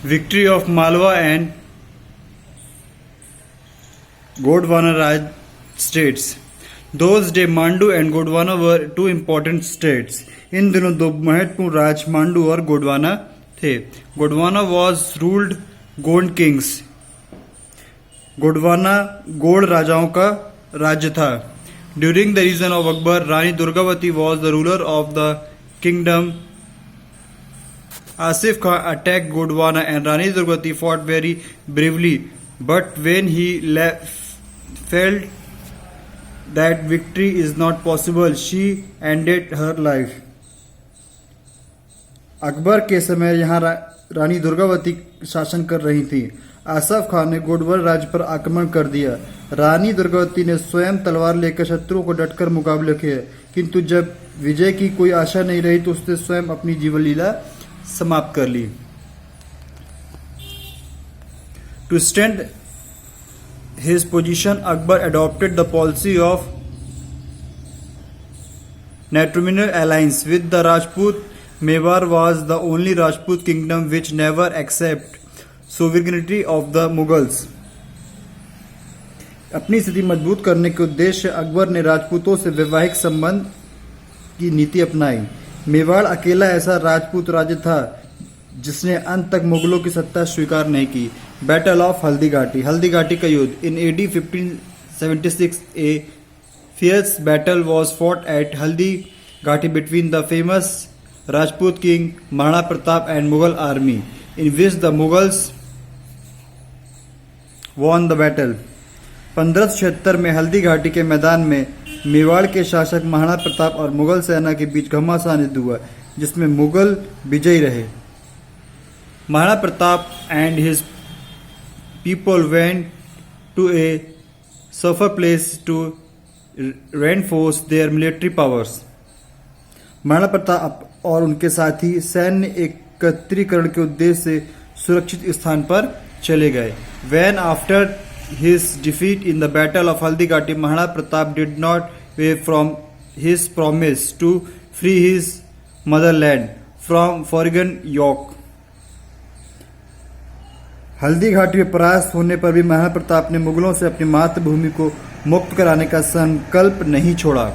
Victory of Malwa and Gondwana Raj states. Those days Mandu and Gondwana were two important states. इन दिनों दो महत्वपूर्ण राज्य मांडू और गोंडवाना थे. Gondwana was ruled Gond kings. Gondwana Gond राजाओं का राज्य था. During the region of Akbar, Rani Durgavati was the ruler of the kingdom. Asif Khan attacked Gondwana and Rani Durgavati fought very bravely, but when he felt that victory is not possible, she ended her life. Akbar के समय यहाँ रानी दुर्गावती शासन कर रही थी. आसफ खान ने गोंडवाना राज्य पर आक्रमण कर दिया. रानी दुर्गावती ने स्वयं तलवार लेकर शत्रुओं को डटकर मुकाबले किए, किंतु जब विजय की कोई आशा नहीं रही तो उसने स्वयं अपनी जीवन लीला समाप्त कर ली. To stand his position, Akbar adopted the policy of matrimonial alliance with the Rajput. Mewar was the only Rajput kingdom which never accepted sovereignty of the Mughals. अपनी स्थिति मजबूत करने के उद्देश्य अकबर ने राजपूतों से वैवाहिक संबंध की नीति अपनाई. मेवाड़ अकेला ऐसा राजपूत राज्य था जिसने अंत तक मुगलों की सत्ता स्वीकार नहीं की. Battle of Haldi Ghati. हल्दी घाटी का युद्ध. इन AD 1576 A fierce battle was fought at Haldi Ghati between the famous Rajput king Maharana Pratap and Mughal army, in which the Mughals won the battle. 1576 में हल्दी घाटी के मैदान में मेवाड़ के शासक महाराणा प्रताप और मुगल सेना के बीच घमासान युद्ध हुआ, जिसमें मुगल विजयी रहे. Maharana Pratap and his people went to a safer place to reinforce their military powers. Maharana Pratap और उनके साथी सैन्य एकत्रीकरण के उद्देश्य से सुरक्षित स्थान पर चले गए. When after his defeat in the battle of Haldi Ghati, Maharana Pratap did not waver from his promise to free his motherland from foreign yoke. Haldi Ghati में परास्त होने पर भी महाराणा प्रताप ने मुगलों से अपनी मातृभूमि को मुक्त कराने का संकल्प नहीं छोड़ा.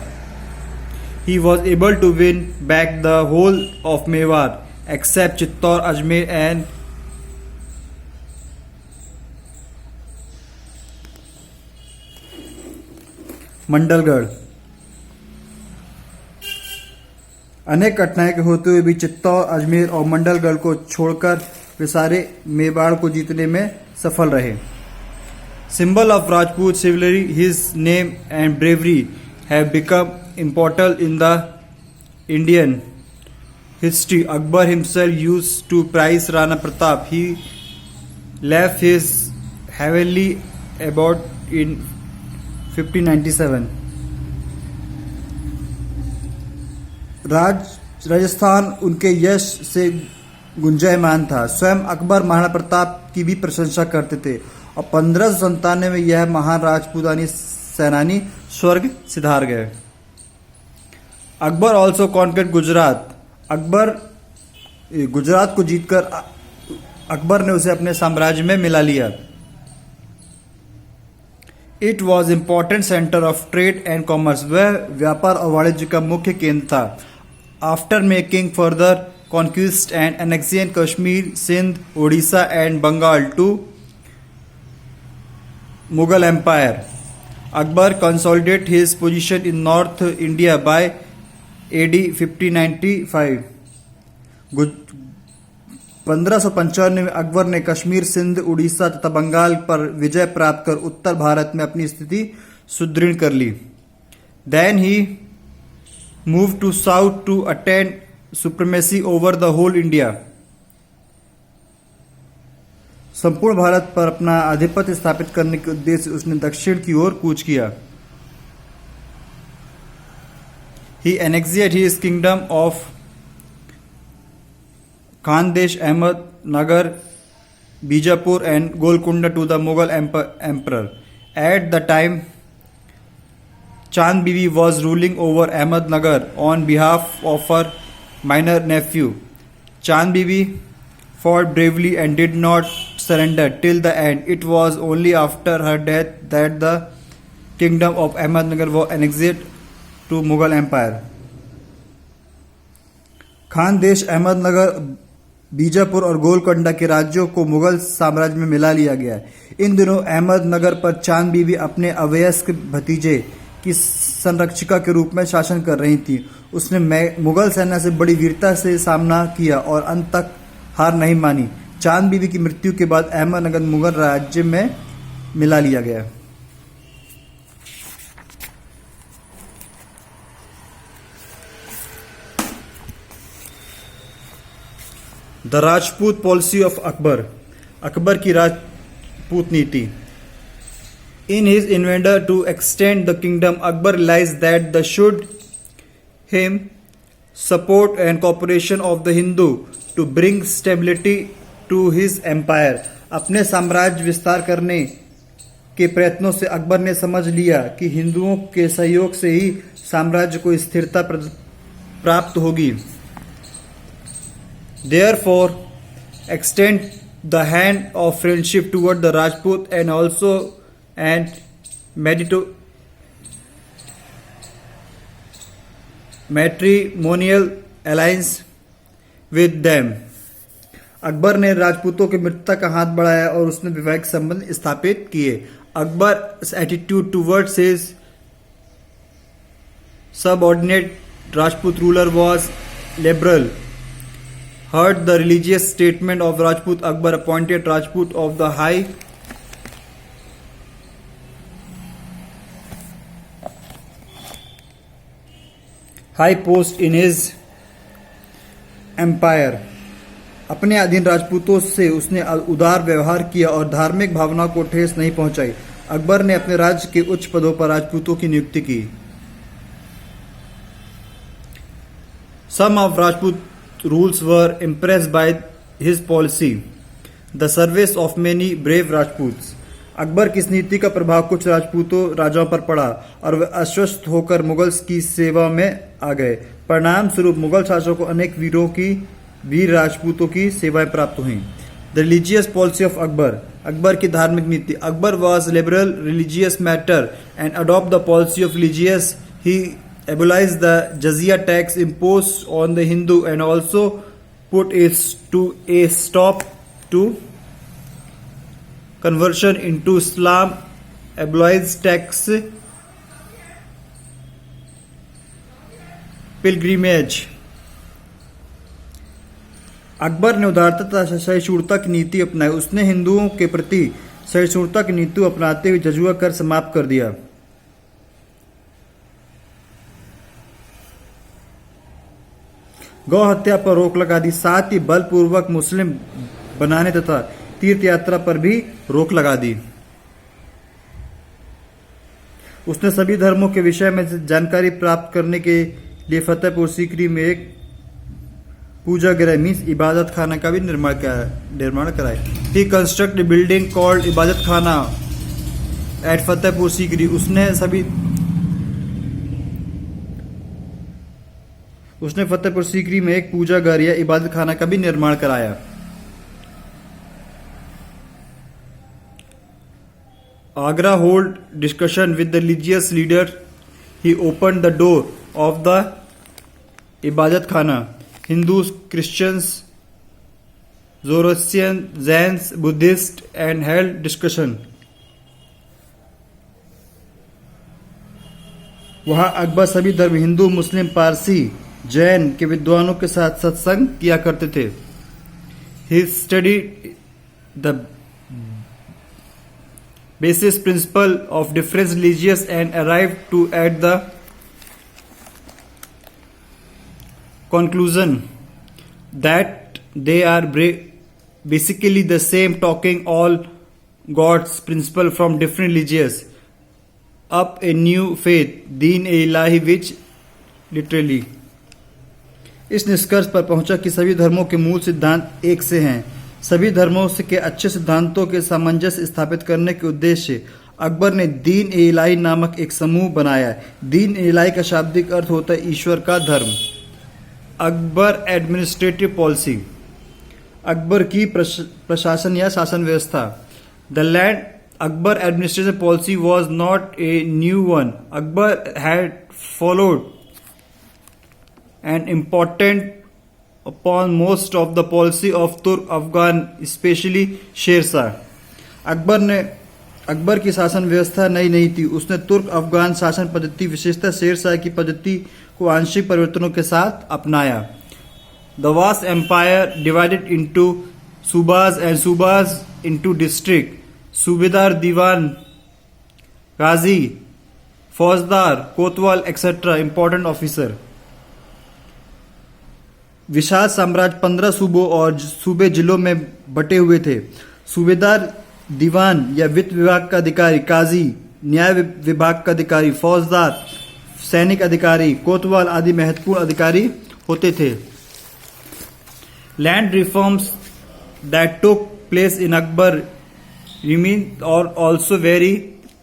He was able to win back the whole of Mewar except Chittor, Ajmer and Mandalgarh. अनेक कठिनाई के होते हुए भी चित्तौड़, अजमेर और मंडलगढ़ को छोड़कर वे सारे मेवाड़ को जीतने में सफल रहे. Symbol of Rajput chivalry, his name and bravery have become important in the Indian history. Akbar himself used to prize Rana Pratap. He left his heavenly abode in 1597. Rajasthan उनके यश से गुंजायमान था. स्वयं अकबर महाराणा प्रताप की भी प्रशंसा करते थे और 1597 में यह महान राजपूतानी सेनानी स्वर्ग सिधार गए. Akbar also conquest Gujarat. अकबर गुजरात को जीतकर अकबर ने उसे अपने साम्राज्य में मिला लिया. It was important centre of trade and commerce. वह व्यापार और वाणिज्य का मुख्य केंद्र था. After making further conquest and annexation Kashmir, Sindh, Odisha and Bengal to Mughal empire, Akbar consolidate his position in north India by AD 1595. 1595 में अकबर ने कश्मीर, सिंध, उड़ीसा तथा बंगाल पर विजय प्राप्त कर उत्तर भारत में अपनी स्थिति सुदृढ़ कर ली. Then he move to south to attain supremacy over the whole India. संपूर्ण भारत पर अपना आधिपत्य स्थापित करने के उद्देश्य से उसने दक्षिण की ओर कूच किया. He annexed his kingdom of Khandesh, Ahmednagar, Bijapur and Golconda to the Mughal emperor. At the time, Chand Bibi was ruling over Ahmednagar on behalf of her minor nephew. Chand Bibi fought bravely and did not surrender till the end. It was only after her death that the kingdom of Ahmednagar was annexed to Mughal Empire. Khandesh, Ahmednagar, Bijapur और गोलकोंडा के राज्यों को मुगल साम्राज्य में मिला लिया गया। इन दिनों अहमदनगर पर चांद बीबी अपने अवयस्क भतीजे की संरक्षिका के रूप में शासन कर रही थी। उसने मुगल सेना से बड़ी वीरता से सामना किया और अंत तक हार नहीं मानी। चांद बीबी की मृत्यु के बाद अहमदनगर मुगल राज्य में मिला लिया गया। The Rajput policy of Akbar, Akbar की राजपूत नीति। In his endeavour to extend the kingdom, Akbar realise that the should him support and cooperation of the Hindu to bring stability to his empire. अपने साम्राज्य विस्तार करने के प्रयत्नों से अकबर ने समझ लिया कि हिंदुओं के सहयोग से ही साम्राज्य को स्थिरता प्राप्त होगी। Therefore, extend the hand of friendship toward the Rajput and also and matrimonial alliance with them. Akbar ने राजपूतों की मित्रता का हाथ बढ़ाया और उसने वैवाहिक संबंध स्थापित किए। अकबर's attitude towards his subordinate Rajput ruler was liberal. Heard the religious statement of Rajput, Akbar appointed Rajput of the high post in his empire. अपने अधीन राजपूतों से उसने उदार व्यवहार किया और धार्मिक भावनाओं को ठेस नहीं पहुंचाई। अकबर ने अपने राज्य के उच्च पदों पर राजपूतों की नियुक्ति की। Some of Rajput rules were impressed by his policy, the service of many brave Rajputs. Akbar की इस नीति का प्रभाव कुछ राजपूतों राजाओं पर पड़ा और वे आश्वस्त होकर मुगल की सेवा में आ गए। परिणाम स्वरूप मुगल शासकों को अनेक वीर राजपूतों की सेवाएं प्राप्त हुईं। The religious policy of Akbar, Akbar की धार्मिक नीति। Akbar was liberal religious matter and adopt the policy of religious. He abolished the jizya tax imposed on the Hindu and also put a stop to conversion into Islam. Abolished tax pilgrimage. Akbar ने उदारता तथा सहिष्णुता की नीति अपनाई। उसने हिंदुओं के प्रति सहिष्णुता की नीति अपनाते हुए जजुआ कर समाप्त कर दिया। गौ हत्या पर रोक लगा दी। साथ ही बलपूर्वक मुस्लिम बनाने तथा तीर्थ यात्रा पर भी रोक लगा दी। उसने सभी धर्मों के विषय में जानकारी प्राप्त करने के लिए फतेहपुर सीकरी में एक पूजा गृह मीन्स इबादत खाना का भी निर्माण कराया। ही कंस्ट्रक्ट बिल्डिंग कॉल्ड इबादत खाना एट फतेहपुर सीकरी। उसने फतेहपुर सीकरी में एक पूजा घर या इबादत खाना का भी निर्माण कराया। Agra hold discussion with the religious leader. He open the door of the इबादत खाना। Hindus, Christians, Zoroastrian, Jains, Buddhist and held discussion. वहां अकबर सभी धर्म हिंदू, मुस्लिम, पारसी, जैन के विद्वानों के साथ सत्संग किया करते थे। He study the basis principle of different religious and arrive to at the conclusion that they are basically the same, talking all God's principle from different religions up a new faith, Deen-e-Ilahi, which literally इस निष्कर्ष पर पहुंचा कि सभी धर्मों के मूल सिद्धांत एक से हैं। सभी धर्मों के अच्छे सिद्धांतों के सामंजस्य स्थापित करने के उद्देश्य अकबर ने दीन-ए-इलाही नामक एक समूह बनाया। दीन-ए-इलाही का शाब्दिक अर्थ होता है ईश्वर का धर्म। Akbar administrative policy. अकबर की प्रशासन या शासन व्यवस्था। The land Akbar administration policy was not a new one. Akbar had followed an important upon most of the policy of तुर्क अफगान स्पेशली शेर शाह। अकबर की शासन व्यवस्था नई नहीं थी। उसने तुर्क अफगान शासन पद्धति विशेषतः शेर शाह की पद्धति को आंशिक परिवर्तनों के साथ अपनाया। The vast empire divided into subahs and subahs into district. Subedar, diwan, गाजी, फौजदार, कोतवाल एक्सेट्रा इंपॉर्टेंट ऑफिसर। विशाल साम्राज्य 15 सूबों और सूबे जिलों में बटे हुए थे। सूबेदार, दीवान या वित्त विभाग का अधिकारी, काजी न्याय विभाग का अधिकारी, फौजदार सैनिक अधिकारी, कोतवाल आदि महत्वपूर्ण अधिकारी होते थे। Land reforms that took place in Akbar remain और also very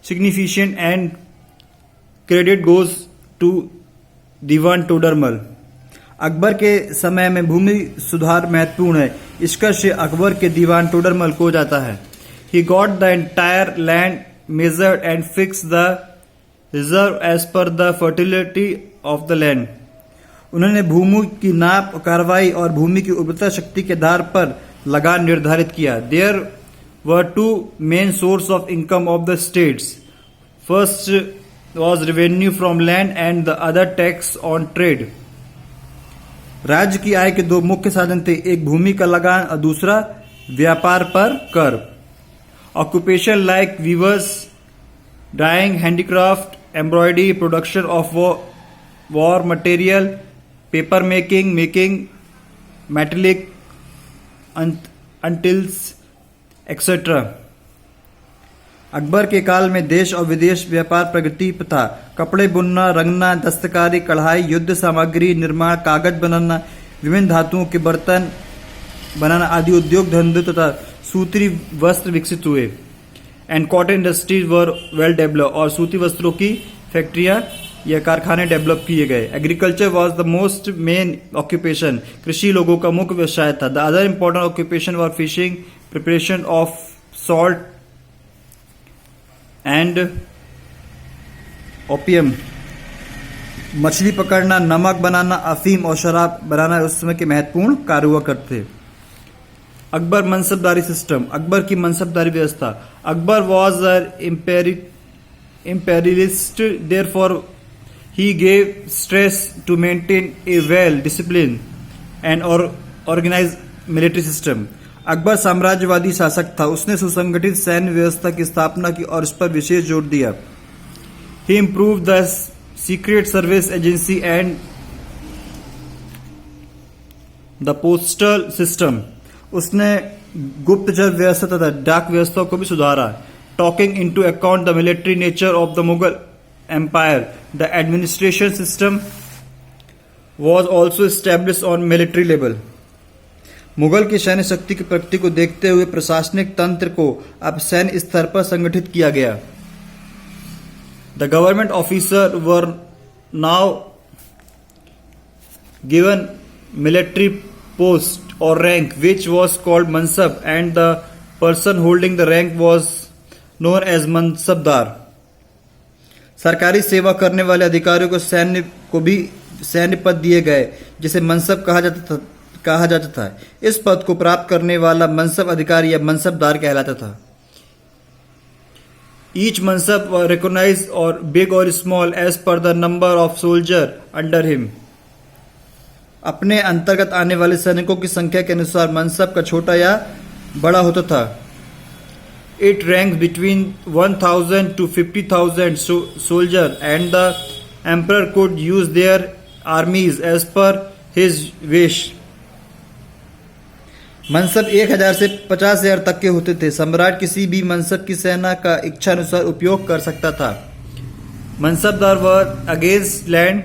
significant and credit goes to diwan Todarmal. Akbar के समय में भूमि सुधार महत्वपूर्ण है। इसका श्रेय अकबर के दीवान टोडरमल को जाता है। He got the entire land measured and fix the reserve as per the fertility of the land. उन्होंने भूमि की नाप, कार्रवाई और भूमि की उर्वरता शक्ति के आधार पर लगान निर्धारित किया। There were two main source of income of the states. First was revenue from land and the other tax on trade. राज्य की आय के दो मुख्य साधन थे, एक भूमि का लगान और दूसरा व्यापार पर कर। Occupation like weavers, dyeing, handicraft, embroidery, production of war material, paper making metallic utensils etcetera. Akbar के काल में देश और विदेश व्यापार प्रगति था। कपड़े बुनना, रंगना, दस्तकारी, कढ़ाई, युद्ध सामग्री निर्माण, कागज बनाना, विभिन्न धातुओं के बर्तन बनाना आदि उद्योग धंधे तथा सूती वस्त्र विकसित हुए। And cotton industries were well develop और सूती वस्त्रों की फैक्ट्रियां या कारखाने डेवलप किए गए। Agriculture was the most main occupation. कृषि लोगों का मुख्य व्यवसाय था। The other important occupation were fishing, preparation of salt and opium. मछली पकड़ना, नमक बनाना, अफीम और शराब बनाना उस समय के महत्वपूर्ण कार्य हुआ करते थे। अकबर मनसबदारी सिस्टम। अकबर की मनसबदारी व्यवस्था। Akbar was imperialist, therefore he gave stress to maintain a well disciplined and organized military system. Akbar साम्राज्यवादी शासक था। उसने सुसंगठित सैन्य व्यवस्था की स्थापना की और इस पर विशेष जोर दिया। He improved the secret service agency and the postal system. उसने गुप्तचर व्यवस्था तथा डाक व्यवस्था को भी सुधारा। Taking into account the military nature of the Mughal Empire, the administration system was also established on military level. Mughal की सैन्य शक्ति की प्रगति को देखते हुए प्रशासनिक तंत्र को अब सैन्य स्तर पर संगठित किया गया। The government officer were now given military post और rank which was called mansab and the person holding the rank was known as mansabdar. सरकारी सेवा करने वाले अधिकारियों को भी सैन्य पद दिए गए जिसे मनसब कहा जाता था। इस पद को प्राप्त करने वाला मनसब अधिकारी या मनसबदार कहलाता था। Each mansab recognise or big or small as per the number of soldier under him. अपने अंतर्गत आने वाले सैनिकों की संख्या के अनुसार मनसब का छोटा या बड़ा होता था। It rank between 1000 to 50,000 soldier and the emperor could use their armies as per his wish. Mansab 1000 से 50,000 तक के होते थे। सम्राट किसी भी मनसब की सेना का इच्छा अनुसार उपयोग कर सकता था। Mansabdar were against land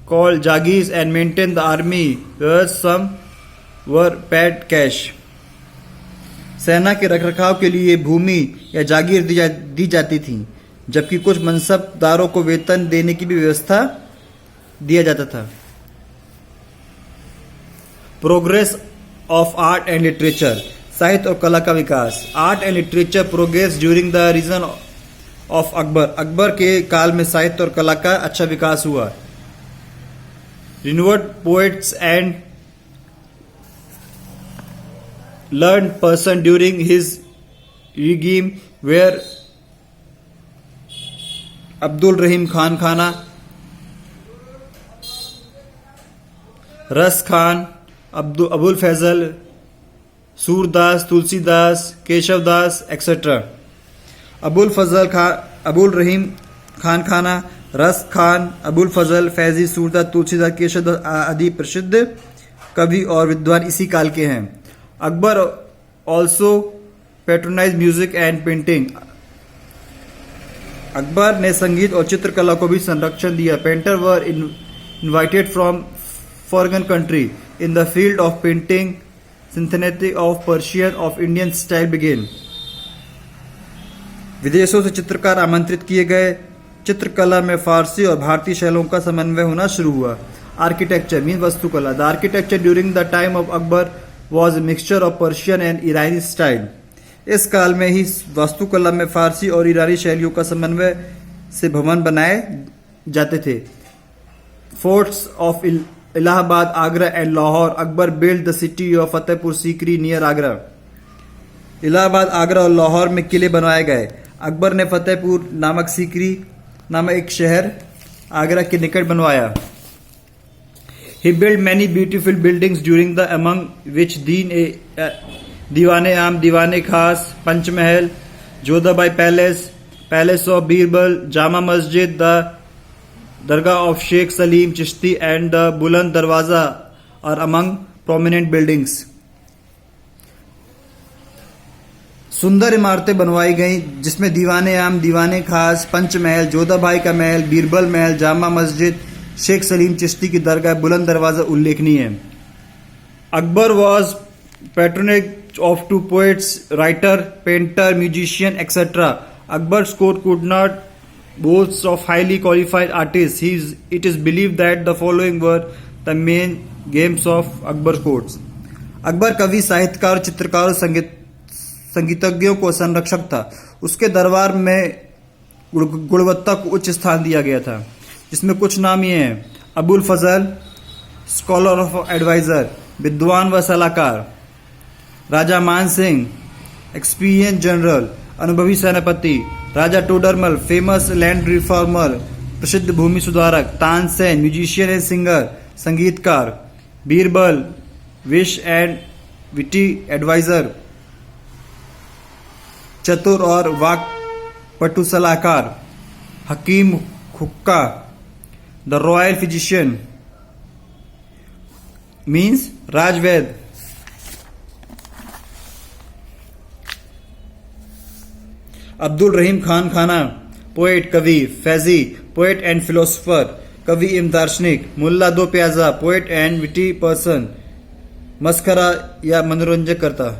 called jagirs and maintain the army where some were paid cash. सेना के रखरखाव के लिए भूमि या जागीर दी जाती थी, जबकि कुछ मनसबदारों को वेतन देने की भी व्यवस्था दिया जाता था। Progress of art and literature, साहित्य और कला का विकास। Art and literature progress during the region of Akbar, Akbar के काल में साहित्य और कला का अच्छा विकास हुआ। Renowned poets and learned person during his regime were Abdul Rahim Khan Khana, Ras Khan, Abul Fazl, Surdas, Tulsidas, Keshav Das, etc. Abul Rahim Khan Khana, Ras Khan, Abul Fazl, Faizi, Surdas, Tulsidas, Keshav Das आदि प्रसिद्ध कवि और विद्वान इसी काल के हैं। Akbar also patronise music and painting, Akbar ने संगीत और चित्रकला को भी संरक्षण दिया। Painter were invited from foreign country in the field of painting, synthetic of Persian of Indian style begin, विदेशों से चित्रकार आमंत्रित किए गए। चित्रकला में फारसी और भारतीय शैलियों का समन्वय होना शुरू हुआ। आर्किटेक्चर मीन वास्तुकला, the architecture during the time of Akbar was a mixture of Persian and Irani style, इस काल में ही वास्तुकला में फारसी और ईरानी शैलियों का समन्वय से भवन बनाए जाते थे। Forts of Allahabad, Agra and Lahore, Akbar build the city of Fatehpur Sikri near Agra, Allahabad, Agra और लाहौर में किले बनवाए गए। अकबर ने फतेहपुर नामक सीकरी नामक एक शहर आगरा के निकट बनवाया। He built many beautiful buildings during the among which Diwan-e-Aam, Diwan-e-Khas, Panchmahal, Jodhabai Palace, Palace of Birbal, Jama Masjid, the Dargah of Sheikh Salim Chishti and the Buland Darwaza are among prominent buildings. सुंदर इमारतें बनवाई गईं जिसमें दीवान-ए-आम, दीवान-ए-खास, पंचमहल, जोधाबाई का महल, बीरबल महल, जामा मस्जिद, शेख सलीम चिश्ती की दरगाह, बुलंद दरवाजा उल्लेखनीय है। Akbar was patronage of to poets, writer, painter, musician etcetera. Akbar's court could not boast of highly qualified artists. It is believed that the following were the main games of Akbar's courts. Akbar कवि, साहित्यकार, चित्रकार और संगीतज्ञों को संरक्षक था। उसके दरबार में गुणवत्ता को उच्च स्थान दिया गया था, जिसमें कुछ नाम ये हैं: अबुल फजल, स्कॉलर ऑफ एडवाइजर, विद्वान व सलाहकार; राजा मान सिंह, एक्सपीरियंस जनरल, अनुभवी सेनापति; Raja Todarmal, famous land reformer, प्रसिद्ध भूमि सुधारक; तानसेन, म्यूजिशियन एंड सिंगर, संगीतकार; Birbal, wise and witty adviser, चतुर और वाक्पटु सलाहकार; हकीम हुक्का, द रॉयल फिजिशियन मीन्स राजवैद; अब्दुल रहीम खान खाना, पोएट, कवि; फैजी, पोएट एंड फिलोसोफर, कवि एवं दार्शनिक; मुल्ला दो प्याजा, पोएट एंड विटी पर्सन, मस्खरा या मनोरंजक करता।